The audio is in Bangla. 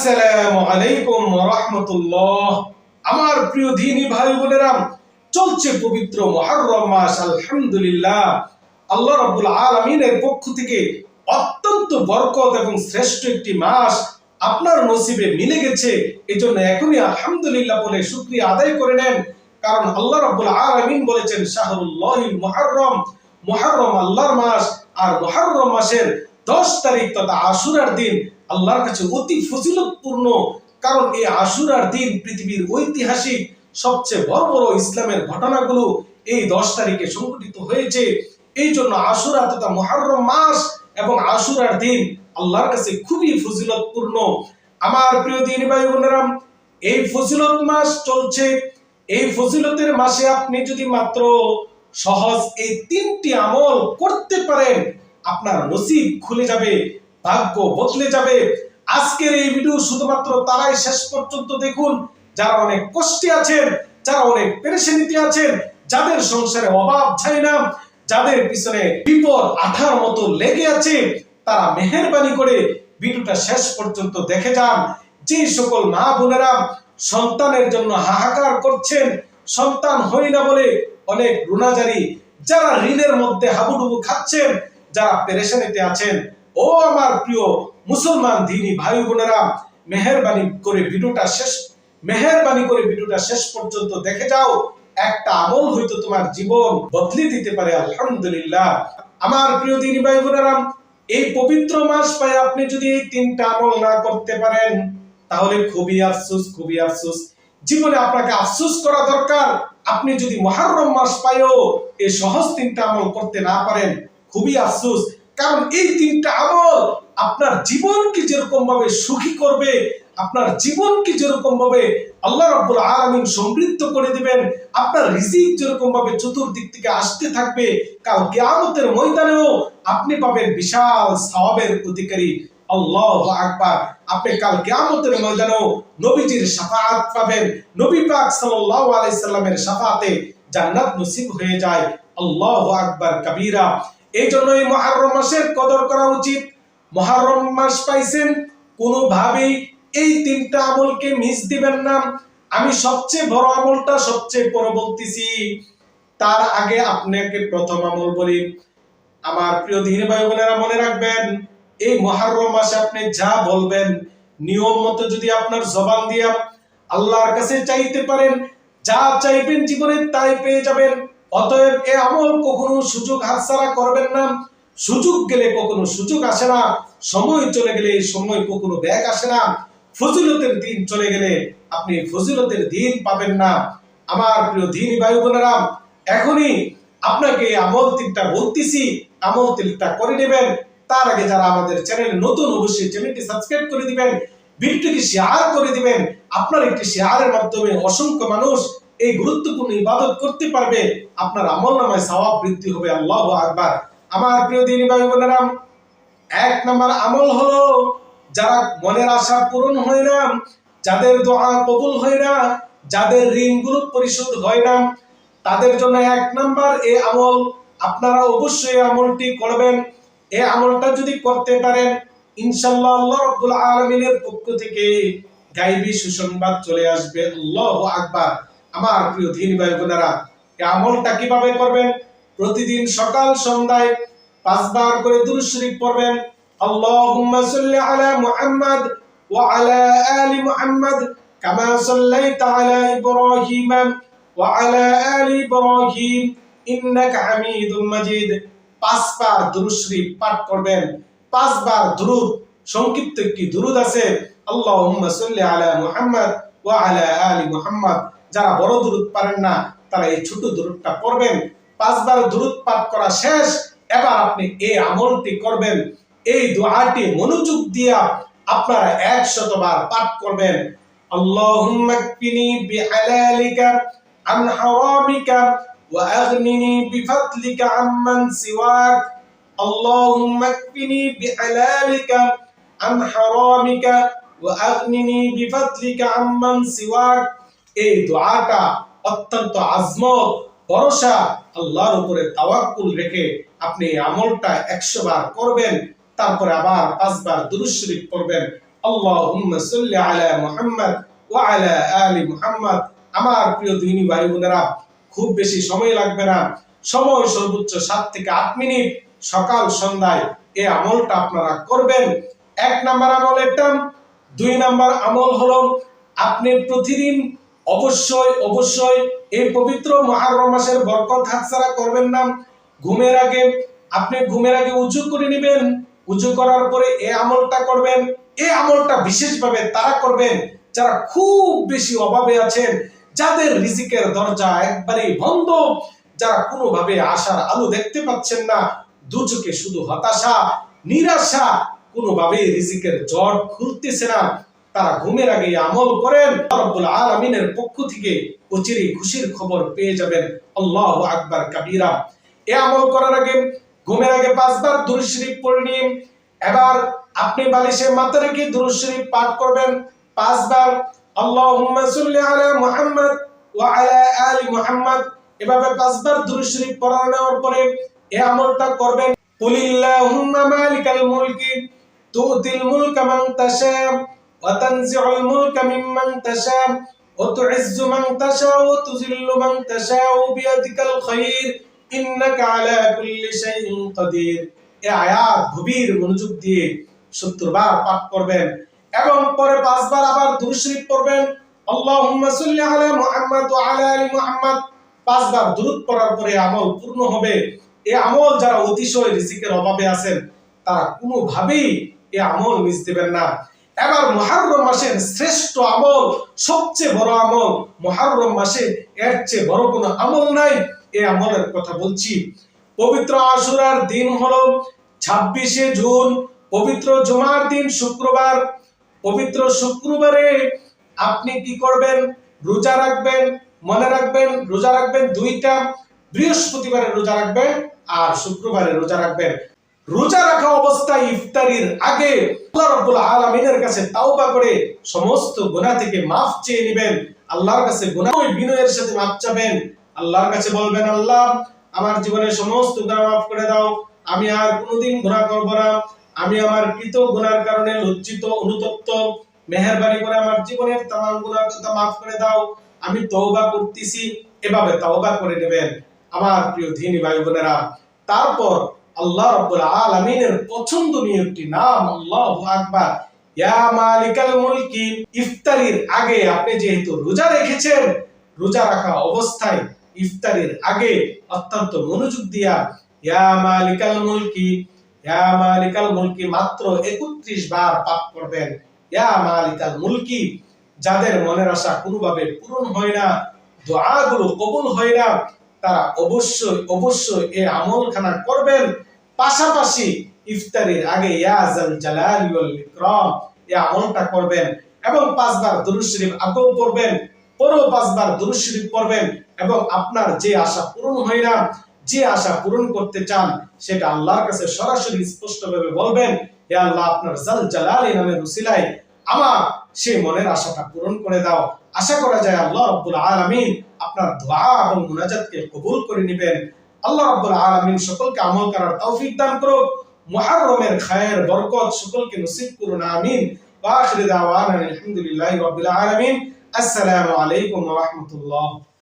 আসসালামু আলাইকুম ওয়া রাহমাতুল্লাহ। আমার প্রিয় দ্বীনী ভাই বোনেরা, চলছে পবিত্র মুহররম মাস। আলহামদুলিল্লাহ, আল্লাহ রাব্বুল আলামিনের পক্ষ থেকে অত্যন্ত বরকত এবং শ্রেষ্ঠ একটি মাস আপনার নসিবে মিলে গেছে। এজন্য এখনই আলহামদুলিল্লাহ বলে শুকরিয়া আদায় করে নেন, কারণ আল্লাহ রাব্বুল আলামিন বলেছেন শাহরুল্লাহিল মুহররম, মুহররম আল্লাহর মাস। আর মুহররম মাসের 10 তারিখ তথা আশুরার দিন আল্লাহর কাছে অতি ফজিলতপূর্ণ, কারণ এই আশুরার দিন পৃথিবীর ঐতিহাসিক সবচেয়ে বড় বড় ইসলামের ঘটনাগুলো এই 10 তারিখে সংঘটিত হয়েছে। এই জন্য আশুরা তথা মুহররম মাস এবং আশুরার দিন আল্লাহর কাছে খুবই ফজিলতপূর্ণ। আমার প্রিয় দ্বীনী ভাই বোনেরা, এই ফজিলত মাস চলছে। এই ফজিলতের মাসে আপনি যদি মাত্র সহজ এই 3টি আমল করতে পারেন, আপনার নসিব খুলে যাবে, ভাগ্য বদলে যাবে। আজকের এই ভিডিও শুধুমাত্র তারাই শেষ পর্যন্ত দেখুন যারা অনেক কষ্টে আছেন, যারা অনেক পেরেশানিতে আছেন, যাদের সংসারে অভাব চাই না, যাদের পিছনে বিপদ আঠার মতো লেগে আছে, তারা মেহেরবানি করে ভিডিওটা শেষ পর্যন্ত দেখে যান। যে সকল মা বোনেরা সন্তানের জন্য হাহাকার করছেন, সন্তান হয় না বলে অনেক রুনাজারি, যারা ঋণের মধ্যে হাবুডুবু খাচ্ছেন, যারা পেরেশানিতে আছেন, ও আমার প্রিয় মুসলমান দ্বীনী ভাই বোনেরা, মেহেরবানি করে ভিডিওটা শেষ পর্যন্ত দেখে যাও। একটা আমল হয়তো তোমার জীবন বদলে দিতে পারে। আলহামদুলিল্লাহ, আমার প্রিয় দ্বীনী ভাই বোনেরা, এই পবিত্র মাস পায় আপনি যদি এই 3টা আমল না করতে পারেন, তাহলে খুবই আফসোস। জীবনে আপনাকে আফসোস করা দরকার। আপনি যদি মুহররম মাস পায়ও এই সহজ 3টা আমল করতে না পারেন, খুবই আফসোস। কারণ এই 3টা আমল আপনার জীবনকে যেরকম ভাবে সুখী করবে, আপনার জীবনকে যেরকম ভাবে আল্লাহ রাব্বুল আলামিন সমৃদ্ধ করে দিবেন, আপনার রিজিক যেরকম ভাবে চতুর্দিক থেকে আসতে থাকবে, কাল কিয়ামতের ময়দানেও আপনি পাবেন বিশাল সওয়াবের অধিকারী। আল্লাহু আকবার। আপনি কাল কিয়ামতের ময়দানেও নবীজির শাফাআত পাবেন। নবী পাক সাল্লাল্লাহু আলাইহি সাল্লামের শাফাআতে জান্নাত নসিব হয়ে যায়। আল্লাহু আকবার কবীরা। এই জন্য এই মুহররম মাসের কদর করা উচিত। মুহররম মাস পাইছেন, কোনোভাবেই এই 3টা আমলকে মিস দিবেন না। আমি সবচেয়ে বড় আমলটা সবচেয়ে পরে বলতেছি, তার আগে আপনাকে প্রথম আমল বলি। আমার প্রিয় দ্বীনী ভাই বোনেরা, মনে রাখবেন, এই মুহররম মাসে আপনি যা বলবেন, নিয়ম মতো যদি আপনার জবান দিয়া আল্লাহর কাছে চাইতে পারেন, যা চাইবেন জীবনে তাই পেয়ে যাবেন। অতএব এই আমল কখনো সুযোগ হাতছাড়া করবেন না। সুযোগ গেলে কখনো সুযোগ আসে না, সময় চলে গেলে সময় কখনো ব্যাক আসে না। ফজিলতের দিন চলে গেলে আপনি ফজিলতের দিন পাবেন না। আমার প্রিয় দ্বীনী ভাই বোনেরা, এখনই আপনাকে আমল 3টা বলতেছি, আমল 3টা করে নেবেন। তার আগে যারা আমাদের চ্যানেলে নতুন, অবশ্যই চ্যানেলটি সাবস্ক্রাইব করে দিবেন, ভিডিওটি শেয়ার করে দিবেন। আপনার একটি শেয়ারের মাধ্যমে অসংখ্য মানুষ এই গুরুত্বপূর্ণ ইবাদত করতে পারবে, আপনার আমলনামায় সওয়াব বৃদ্ধি হবে। আল্লাহু আকবার। আমার প্রিয় দ্বীনী ভাই বোনেরা, 1 নম্বর আমল হলো, যারা মনের আশা পূরণ হয় না, যাদের দোয়া কবুল হয় না, যাদের ঋণগুলো পরিশোধ হয় না, তাদের জন্য 1 নম্বর এই আমল। আপনারা অবশ্যই আমলটি করবেন। এই আমলটা যদি করতে পারেন, ইনশাআল্লাহ আল্লাহ রাব্বুল আলামিনের পক্ষ থেকে গায়বী সুসংবাদ চলে আসবে। আল্লাহু আকবার। আমার প্রিয় দ্বীনী ভাই বোনেরা, এই আমলটা কিভাবে করবেন? প্রতিদিন সকাল সন্ধ্যায় 5 বার করে দুরূদ শরীফ পড়বেন। আল্লাহুম্মা সাল্লি আলা মুহাম্মাদ ওয়া আলা আলি মুহাম্মাদ কামা সাল্লাইতা আলা ইব্রাহিম ওয়া আলা আলি ইব্রাহিম ইন্নাকা হামিদুম মাজিদ। 5 বার দুরূদ শরীফ পাঠ করবেন। 5 বার দুরূদ, সংক্ষিপ্ত একটি দুরূদ আছে, আল্লাহুম্মা সাল্লি আলা মুহাম্মাদ ওয়া আলা আলি মুহাম্মাদ। যারা বড় দুরূদ পারেন না, তারা এই ছোট দুরূদটা পড়বেন। 5 বার দুরূদ পাঠ করা শেষ, এবার আপনি এই আমলটি করবেন। এই দোয়াটি মনোযোগ দিয়া আপনারা 100 বার পাঠ করবেন। আল্লাহুম্মা কফিনি বিহালালিকা আন হারামিকা ওয়া আগনিনি বিফাদলিকা আম্মান সিওয়াক। আল্লাহুম্মা কফিনি বিহালালিকা আন হারামিকা ওয়া আগনিনি বিফাদলিকা আম্মান সিওয়াক। এই দোয়াটা অত্যন্ত আজমত, ভরসা, আল্লাহর উপরে তাওয়াক্কুল রেখে আপনি এই আমলটা 100 বার করবেন। তারপরে আবার 5 বার দুরূদ শরীফ পড়বেন। আল্লাহুম্মা সাল্লি আলা মুহাম্মাদ ওয়া আলা আলি মুহাম্মাদ। আমার প্রিয় দিনী ভাই বোনেরা, খুব বেশি সময় লাগবে না, সময় সর্বোচ্চ 7 থেকে 8 মিনিট সকাল সন্ধ্যায় এই আমলটা আপনারা করবেন। 1 নাম্বার আমল এটা। 2 নাম্বার আমল হলো আপনি প্রতিদিন অবশ্যই এই পবিত্র মুহররম মাসের বরকত হাতছাড়া করবেন না। ঘুমের আগে উযু করে নেবেন। উযু করার পরে এই আমলটা করবেন। এই আমলটা বিশেষভাবে তারা করবেন যারা খুব বেশি অভাবে আছেন, যাদের রিজিকের দরজা একবারে বন্ধ, যারা কোনোভাবে আশার আলো দেখতে পাচ্ছেন না, দু চোখে শুধু হতাশা, নিরাশা, কোনোভাবে রিজিকের জট খুলতেছে না, তারা ঘুমের আগে আমল করেন, রব্বুল আলামিনের পক্ষ থেকে অচিরেই খুশির খবর পেয়ে যাবেন। আল্লাহু আকবার কাবীরা। এই আমল করার আগে ঘুমের আগে 5 বার দুরূদ শরীফ পড়ে নিন। এবার আপনি বালিশে মাথা রেখে দুরূদ শরীফ পাঠ করবেন 5 বার। আল্লাহুম্মা সাল্লি আলা মুহাম্মাদ ওয়া আলা আলি মুহাম্মাদ। এভাবে 5 বার দুরূদ শরীফ পড়ানোর পরে এই আমলটা করবেন। কুলিল্লাহুম্মা মালিকাল মুলকি তুতিল মুলকা মান তাশা ওয়া তানজিউল মুলকা মিম্মান তাশা ওয়া তুইজ্জু মান তাশা ওয়া তুযিল্লু মান তাশা বিয়াদিকাল খায়র ইন্নাকা আলা কুল্লি শাইইন কাদির। এই আয়াত গভীর মনোযোগ দিয়ে 70 বার পাঠ করবেন এবং পরে 5 বার আবার দুরূদ শরীফ পড়বেন। আল্লাহুম্মা সাল্লি আলা মুহাম্মাদ ওয়া আলা আলি মুহাম্মাদ। 5 বার দুরূদ পড়ার পরে আমল পূর্ণ হবে। এই আমল যারা অতিশয় রিজিকের অভাবে আছেন, তারা কোনোভাবেই এই আমল মিস দিবেন না। এবার মুহররম মাসের শ্রেষ্ঠ আমল, সবচেয়ে বড় আমল, মুহররম মাসে এর চেয়ে বড় কোনো আমল নাই। এই আমলের কথা বলছি। পবিত্র আশুরার দিন হলো 26শে জুন, পবিত্র জুমার দিন শুক্রবার। পবিত্র শুক্রবারে আপনি কি করবেন? রোজা রাখবেন। মনে রাখবেন, রোজা রাখবেন 2টা, বৃহস্পতিবারে রোজা রাখবেন আর শুক্রবারে রোজা রাখবেন। রোজা রাখা অবস্থায় ইফতারির আগে আল্লাহ রাব্বুল আলামিনের কাছে তাওবা করে সমস্ত গুনাহ থেকে মাফ চেয়ে নেবেন। আল্লাহর কাছে গুনাহ বিনয়ের সাথে মাফ চাবেন। আল্লাহর কাছে বলবেন, আল্লাহ আমার জীবনের সমস্ত গুনাহ মাফ করে দাও, আমি আর কোনোদিন গুনাহ করব না, আমি আমার কৃত গুনার কারণে লজ্জিত অনুতপ্ত, মেহেরবানি করে আমার জীবনের तमाम গুনাহ কথা মাফ করে দাও, আমি তওবা করতেছি। এভাবে তওবা করে নেবেন আমার প্রিয় দ্বীনি ভাই বোনেরা। তারপর আল্লাহ রাব্বুল আলামিনের পছন্দনীয় একটি নাম আল্লাহু আকবার, ইয়া মালিকাল মুলকি। ইফতারির আগে আপনি যেহেতু রোজা রেখেছেন, রোজা রাখা অবস্থায় ইফতারির আগে অত্যন্ত মনোযোগ দিয়া ইয়া মালিকাল মুলকি, ইয়া মালিকাল মুলকি মাত্র 31 বার পাঠ করবেন। ইয়া মালিকাল মুলকি। যাদের মনের আশা কোনোভাবে পূরণ হয় না, দোয়াগুলো কবুল হয় না, তারা অবশ্যই এই আমলখানা করবেন। পাশাপাশি ইফতারির আগে ইয়া জাল জালালি ওয়াল ইকরাম এই আমলটা করবেন এবং 5 বার দুরূদ শরীফ আগেও পড়বেন, পরেও 5 বার দুরূদ শরীফ পড়বেন এবং আপনার যে আশা পূরণ হয় না, যে আশা পূরণ করতে চান, সেটা আল্লাহর কাছে সরাসরি স্পষ্টভাবে বলবেন, হে আল্লাহ, আপনার জাল জালালি নামের উসিলায় আমার সেই মনের আশাটা পূরণ করে দাও। আশা করা যায় আল্লাহ রাব্বুল আলামিন আপনার দোয়া এবং মুনাজাতকে কবুল করে নেবেন। আল্লাহ রাব্বুল আলামিন সকলকে আমল করার তৌফিক দান করুক। মুহররমের খায়ের বরকত সকলকে নসিব করুন, আমিন। ওয়া আখিরু দাওয়ানা আলহামদুলিল্লাহি রাব্বিল আলামিন। আসসালামু আলাইকুম ওয়া রাহমাতুল্লাহ।